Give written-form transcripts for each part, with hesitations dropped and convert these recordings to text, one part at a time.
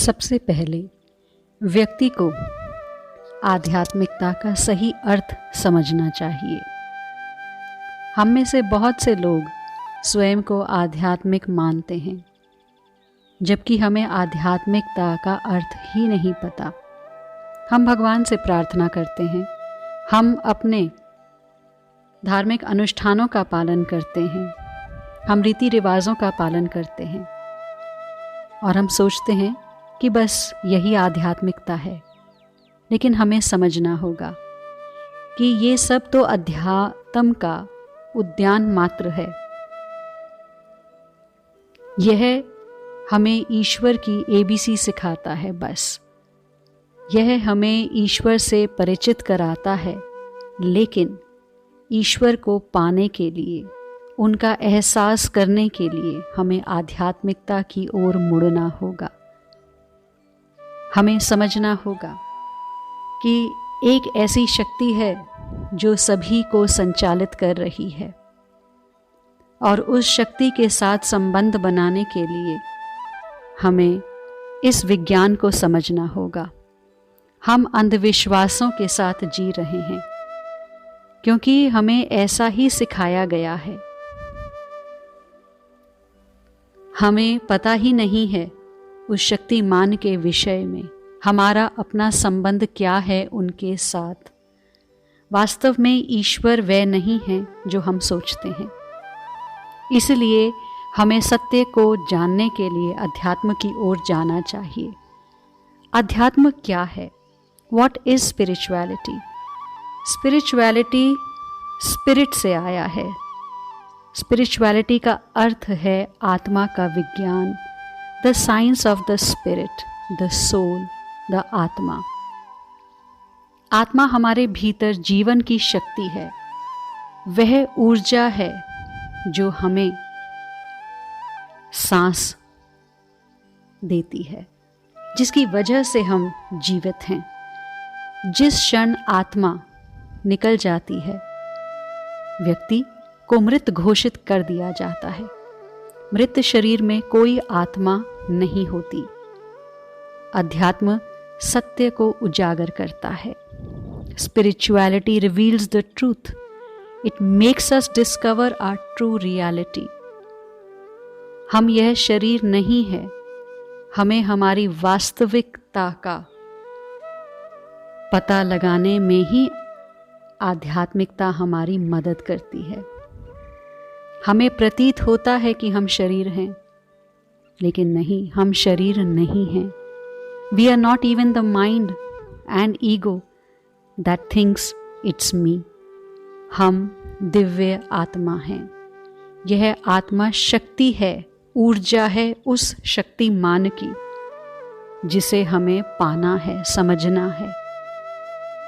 सबसे पहले व्यक्ति को आध्यात्मिकता का सही अर्थ समझना चाहिए। हम में से बहुत से लोग स्वयं को आध्यात्मिक मानते हैं, जबकि हमें आध्यात्मिकता का अर्थ ही नहीं पता। हम भगवान से प्रार्थना करते हैं, हम अपने धार्मिक अनुष्ठानों का पालन करते हैं, हम रीति रिवाजों का पालन करते हैं और हम सोचते हैं कि बस यही आध्यात्मिकता है। लेकिन हमें समझना होगा कि ये सब तो अध्यात्म का उद्यान मात्र है। यह हमें ईश्वर की एबीसी सिखाता है। बस यह हमें ईश्वर से परिचित कराता है, लेकिन ईश्वर को पाने के लिए, उनका एहसास करने के लिए हमें आध्यात्मिकता की ओर मुड़ना होगा। हमें समझना होगा कि एक ऐसी शक्ति है जो सभी को संचालित कर रही है, और उस शक्ति के साथ संबंध बनाने के लिए हमें इस विज्ञान को समझना होगा। हम अंधविश्वासों के साथ जी रहे हैं क्योंकि हमें ऐसा ही सिखाया गया है। हमें पता ही नहीं है उस शक्तिमान के विषय में हमारा अपना संबंध क्या है उनके साथ। वास्तव में ईश्वर वह नहीं है जो हम सोचते हैं। इसलिए हमें सत्य को जानने के लिए अध्यात्म की ओर जाना चाहिए। अध्यात्म क्या है? What is spirituality? Spirituality spirit से आया है। स्पिरिचुअलिटी का अर्थ है आत्मा का विज्ञान, the science of the spirit, the soul, the atma. आत्मा हमारे भीतर जीवन की शक्ति है। वह ऊर्जा है जो हमें सांस देती है, जिसकी वजह से हम जीवित हैं। जिस क्षण आत्मा निकल जाती है, व्यक्ति को मृत घोषित कर दिया जाता है। मृत शरीर में कोई आत्मा नहीं होती। अध्यात्म सत्य को उजागर करता है। Spirituality reveals the truth. It makes us discover our true reality. हम यह शरीर नहीं है। हमें हमारी वास्तविकता का पता लगाने में ही आध्यात्मिकता हमारी मदद करती है। हमें प्रतीत होता है कि हम शरीर हैं, लेकिन नहीं, हम शरीर नहीं हैं। We are not even the mind and ego that thinks it's me. हम दिव्य आत्मा हैं। यह आत्मा शक्ति है, ऊर्जा है उस शक्तिमान की, जिसे हमें पाना है, समझना है।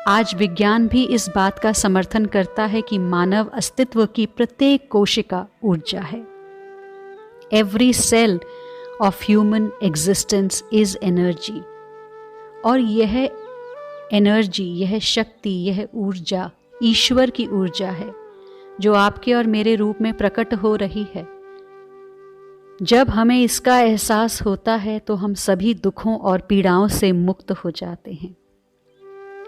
आज विज्ञान भी इस बात का समर्थन करता है कि मानव अस्तित्व की प्रत्येक कोशिका ऊर्जा है। Every cell of human existence is energy. और यह एनर्जी, यह शक्ति, यह ऊर्जा ईश्वर की ऊर्जा है जो आपके और मेरे रूप में प्रकट हो रही है। जब हमें इसका एहसास होता है तो हम सभी दुखों और पीड़ाओं से मुक्त हो जाते हैं।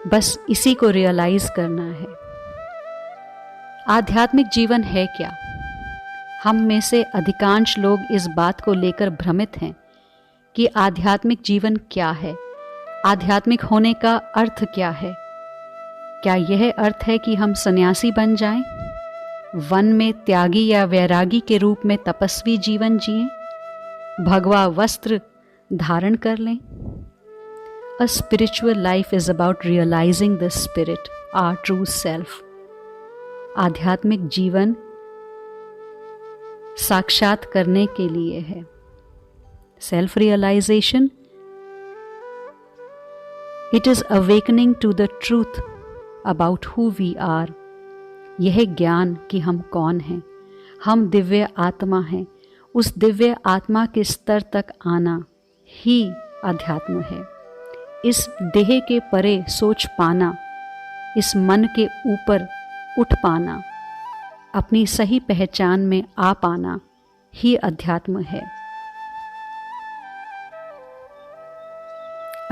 बस इसी को रियलाइज करना है। आध्यात्मिक जीवन है क्या? हम में से अधिकांश लोग इस बात को लेकर भ्रमित हैं कि आध्यात्मिक जीवन क्या है, आध्यात्मिक होने का अर्थ क्या है। क्या यह अर्थ है कि हम सन्यासी बन जाएं, वन में त्यागी या वैरागी के रूप में तपस्वी जीवन जिएं, भगवा वस्त्र धारण कर लें? A spiritual life is about realizing the spirit, our true self. आध्यात्मिक जीवन साक्षात करने के लिए है। Self realization, it is awakening to the truth about who we are. यह ज्ञान कि हम कौन हैं, हम दिव्य आत्मा हैं, उस दिव्य आत्मा के स्तर तक आना ही अध्यात्म है। इस देह के परे सोच पाना, इस मन के ऊपर उठ पाना, अपनी सही पहचान में आ पाना ही अध्यात्म है।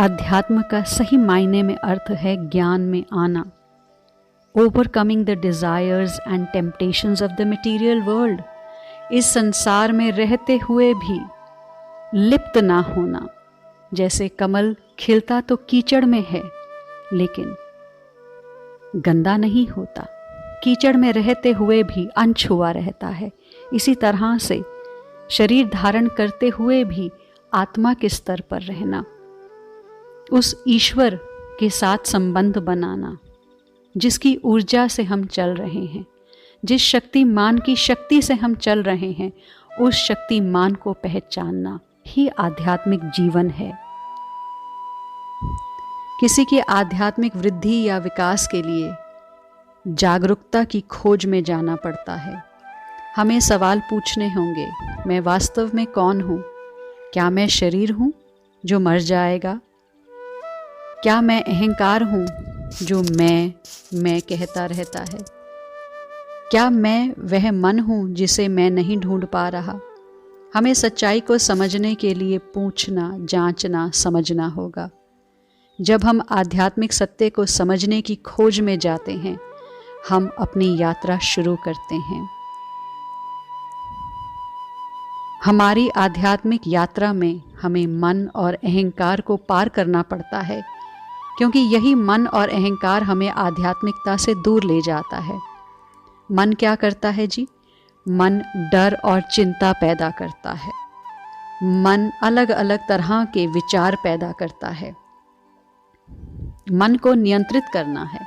अध्यात्म का सही मायने में अर्थ है ज्ञान में आना, overcoming the desires and temptations of the material world. इस संसार में रहते हुए भी लिप्त ना होना। जैसे कमल खिलता तो कीचड़ में है लेकिन गंदा नहीं होता, कीचड़ में रहते हुए भी अनछुआ रहता है। इसी तरह से शरीर धारण करते हुए भी आत्मा के स्तर पर रहना, उस ईश्वर के साथ संबंध बनाना जिसकी ऊर्जा से हम चल रहे हैं, जिस शक्तिमान की शक्ति से हम चल रहे हैं, उस शक्तिमान को पहचानना ही आध्यात्मिक जीवन है। किसी की आध्यात्मिक वृद्धि या विकास के लिए जागरूकता की खोज में जाना पड़ता है। हमें सवाल पूछने होंगे, मैं वास्तव में कौन हूँ? क्या मैं शरीर हूँ जो मर जाएगा? क्या मैं अहंकार हूँ जो मैं कहता रहता है? क्या मैं वह मन हूँ जिसे मैं नहीं ढूंढ पा रहा? हमें सच्चाई को समझने के लिए पूछना, जांचना, समझना होगा। जब हम आध्यात्मिक सत्य को समझने की खोज में जाते हैं, हम अपनी यात्रा शुरू करते हैं। हमारी आध्यात्मिक यात्रा में हमें मन और अहंकार को पार करना पड़ता है, क्योंकि यही मन और अहंकार हमें आध्यात्मिकता से दूर ले जाता है। मन क्या करता है जी? मन डर और चिंता पैदा करता है। मन अलग अलग तरह के विचार पैदा करता है। मन को नियंत्रित करना है।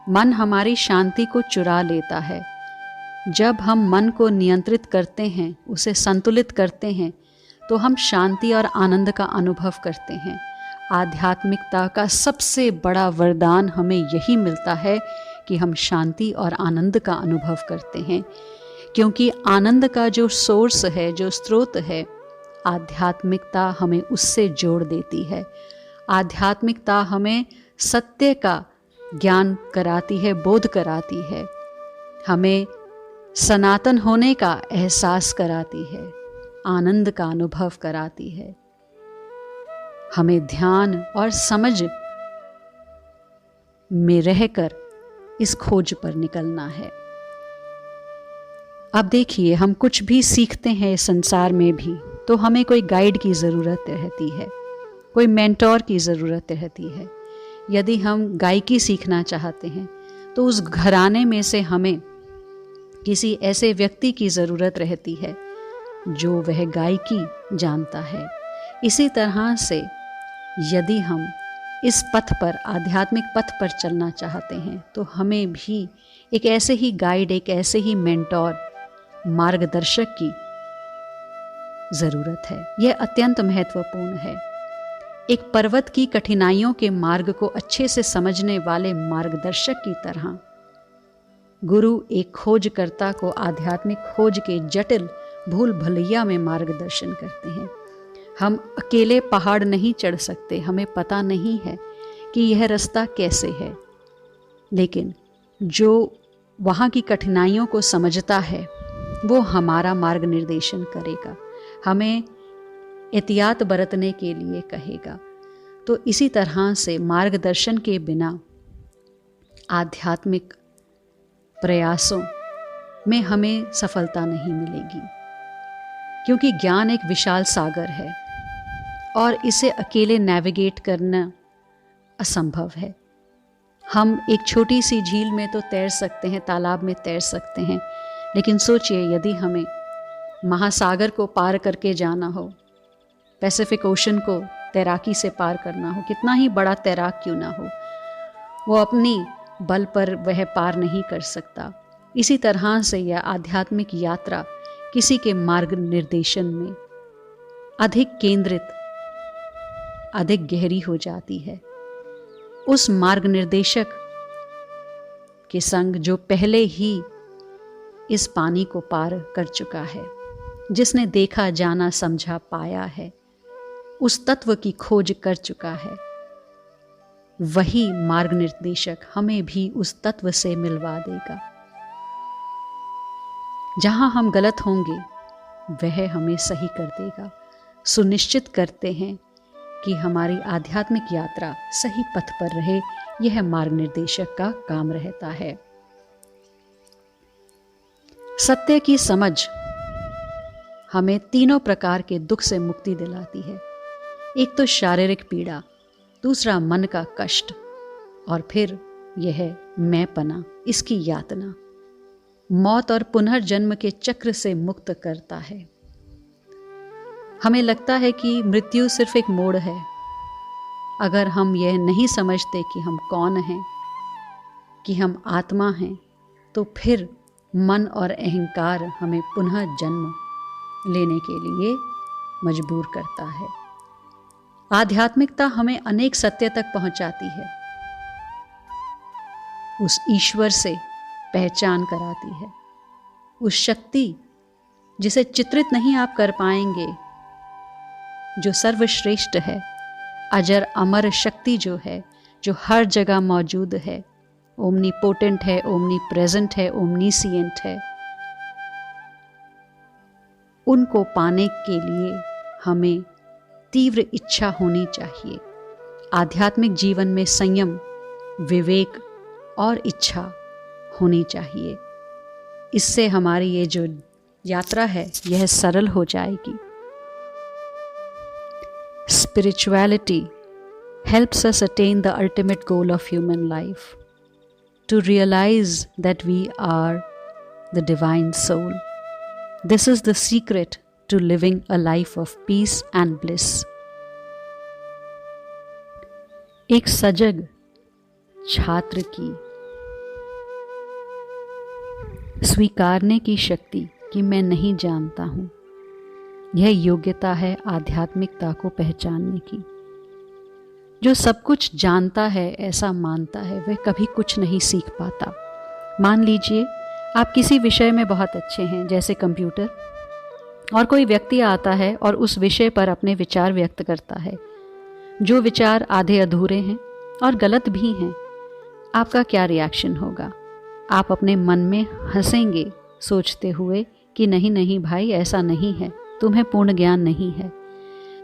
मन हमारी शांति को चुरा लेता है। जब हम मन को नियंत्रित करते हैं, उसे संतुलित करते हैं, तो हम शांति और आनंद का अनुभव करते हैं। आध्यात्मिकता का सबसे बड़ा वरदान हमें यही मिलता है कि हम शांति और आनंद का अनुभव करते हैं, क्योंकि आनंद का जो सोर्स है, जो स्रोत है, आध्यात्मिकता हमें उससे जोड़ देती है। आध्यात्मिकता हमें सत्य का ज्ञान कराती है, बोध कराती है, हमें सनातन होने का एहसास कराती है, आनंद का अनुभव कराती है। हमें ध्यान और समझ में रहकर इस खोज पर निकलना है। अब देखिए, हम कुछ भी सीखते हैं इस संसार में भी तो हमें कोई गाइड की ज़रूरत रहती है, कोई मेंटोर की ज़रूरत रहती है। यदि हम गायकी सीखना चाहते हैं तो उस घराने में से हमें किसी ऐसे व्यक्ति की ज़रूरत रहती है जो वह गायकी जानता है। इसी तरह से यदि हम इस पथ पर, आध्यात्मिक पथ पर चलना चाहते हैं तो हमें भी एक ऐसे ही गाइड, एक ऐसे ही मेंटोर, मार्गदर्शक की ज़रूरत है। यह अत्यंत महत्वपूर्ण है। एक पर्वत की कठिनाइयों के मार्ग को अच्छे से समझने वाले मार्गदर्शक की तरह गुरु एक खोजकर्ता को आध्यात्मिक खोज के जटिल भूल भुलैया में मार्गदर्शन करते हैं। हम अकेले पहाड़ नहीं चढ़ सकते, हमें पता नहीं है कि यह रास्ता कैसे है, लेकिन जो वहाँ की कठिनाइयों को समझता है वो हमारा मार्ग निर्देशन करेगा, हमें एहतियात बरतने के लिए कहेगा। तो इसी तरह से मार्गदर्शन के बिना आध्यात्मिक प्रयासों में हमें सफलता नहीं मिलेगी, क्योंकि ज्ञान एक विशाल सागर है और इसे अकेले नेविगेट करना असंभव है। हम एक छोटी सी झील में तो तैर सकते हैं, तालाब में तैर सकते हैं, लेकिन सोचिए यदि हमें महासागर को पार करके जाना हो, पैसिफिक ओशन को तैराकी से पार करना हो, कितना ही बड़ा तैराक क्यों ना हो, वो अपनी बल पर वह पार नहीं कर सकता। इसी तरह से यह आध्यात्मिक यात्रा किसी के मार्ग निर्देशन में अधिक केंद्रित, अधिक गहरी हो जाती है। उस मार्ग निर्देशक के संग जो पहले ही इस पानी को पार कर चुका है, जिसने देखा, जाना, समझा, पाया है, उस तत्व की खोज कर चुका है, वही मार्ग निर्देशक हमें भी उस तत्व से मिलवा देगा। जहां हम गलत होंगे वह हमें सही कर देगा। सुनिश्चित करते हैं कि हमारी आध्यात्मिक यात्रा सही पथ पर रहे, यह मार्ग निर्देशक का काम रहता है। सत्य की समझ हमें तीनों प्रकार के दुख से मुक्ति दिलाती है। एक तो शारीरिक पीड़ा, दूसरा मन का कष्ट, और फिर यह मैंपना, इसकी यातना मौत और पुनर्जन्म के चक्र से मुक्त करता है। हमें लगता है कि मृत्यु सिर्फ एक मोड़ है। अगर हम यह नहीं समझते कि हम कौन हैं, कि हम आत्मा हैं, तो फिर मन और अहंकार हमें पुनः जन्म लेने के लिए मजबूर करता है। आध्यात्मिकता हमें अनेक सत्य तक पहुंचाती है, उस ईश्वर से पहचान कराती है, उस शक्ति जिसे चित्रित नहीं आप कर पाएंगे, जो सर्वश्रेष्ठ है, अजर अमर शक्ति जो है, जो हर जगह मौजूद है, ओमनीपोटेंट है, ओमनी प्रेजेंट है, ओमनीसिएंट है। उनको पाने के लिए हमें तीव्र इच्छा होनी चाहिए। आध्यात्मिक जीवन में संयम, विवेक और इच्छा होनी चाहिए। इससे हमारी ये जो यात्रा है यह सरल हो जाएगी। Spirituality helps us attain the ultimate goal of human life, to realize that we are the divine soul. This is the secret to living a life of peace and bliss. एक सजग छात्र की स्वीकारने की शक्ति कि मैं नहीं जानता हूँ, यह योग्यता है आध्यात्मिकता को पहचानने की। जो सब कुछ जानता है ऐसा मानता है, वह कभी कुछ नहीं सीख पाता। मान लीजिए आप किसी विषय में बहुत अच्छे हैं, जैसे कंप्यूटर, और कोई व्यक्ति आता है और उस विषय पर अपने विचार व्यक्त करता है, जो विचार आधे अधूरे हैं और गलत भी हैं। आपका क्या रिएक्शन होगा? आप अपने मन में हंसेंगे, सोचते हुए कि नहीं नहीं भाई, ऐसा नहीं है, तुम्हें पूर्ण ज्ञान नहीं है।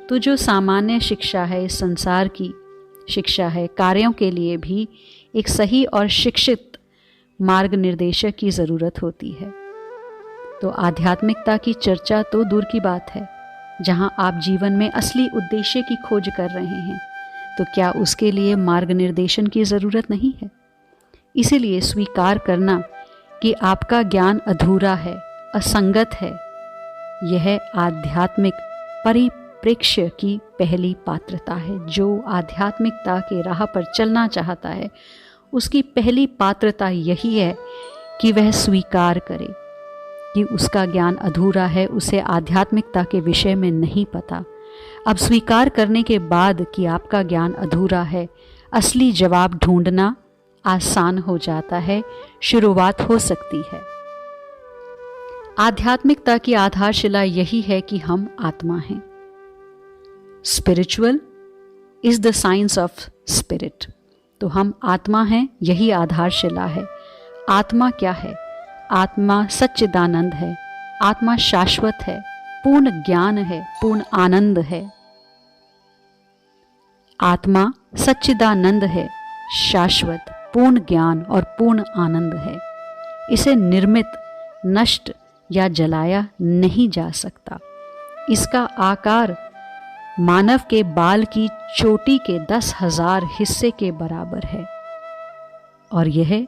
तो जो सामान्य शिक्षा है, इस संसार की शिक्षा है, कार्यों के लिए भी एक सही और शिक्षित मार्ग निर्देशक की ज़रूरत होती है। तो आध्यात्मिकता की चर्चा तो दूर की बात है। जहाँ आप जीवन में असली उद्देश्य की खोज कर रहे हैं, तो क्या उसके लिए मार्ग निर्देशन की ज़रूरत नहीं है? इसीलिए स्वीकार करना कि आपका ज्ञान अधूरा है, असंगत है, यह आध्यात्मिक परिप्रेक्ष्य की पहली पात्रता है। जो आध्यात्मिकता के राह पर चलना चाहता है, उसकी पहली पात्रता यही है कि वह स्वीकार करे कि उसका ज्ञान अधूरा है, उसे आध्यात्मिकता के विषय में नहीं पता। अब स्वीकार करने के बाद कि आपका ज्ञान अधूरा है, असली जवाब ढूंढना आसान हो जाता है, शुरुआत हो सकती है। आध्यात्मिकता की आधारशिला यही है कि हम आत्मा हैं। Spiritual is the science of spirit. तो हम आत्मा हैं, यही आधारशिला है। आत्मा क्या है? आत्मा सच्चिदानंद है, आत्मा शाश्वत है, पूर्ण ज्ञान है, पूर्ण आनंद है। आत्मा सच्चिदानंद है, शाश्वत, पूर्ण ज्ञान और पूर्ण आनंद है। इसे निर्मित, नष्ट या जलाया नहीं जा सकता। इसका आकार मानव के बाल की चोटी के 10,000 हिस्से के बराबर है। और यह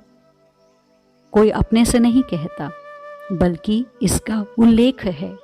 कोई अपने से नहीं कहता, बल्कि इसका उल्लेख है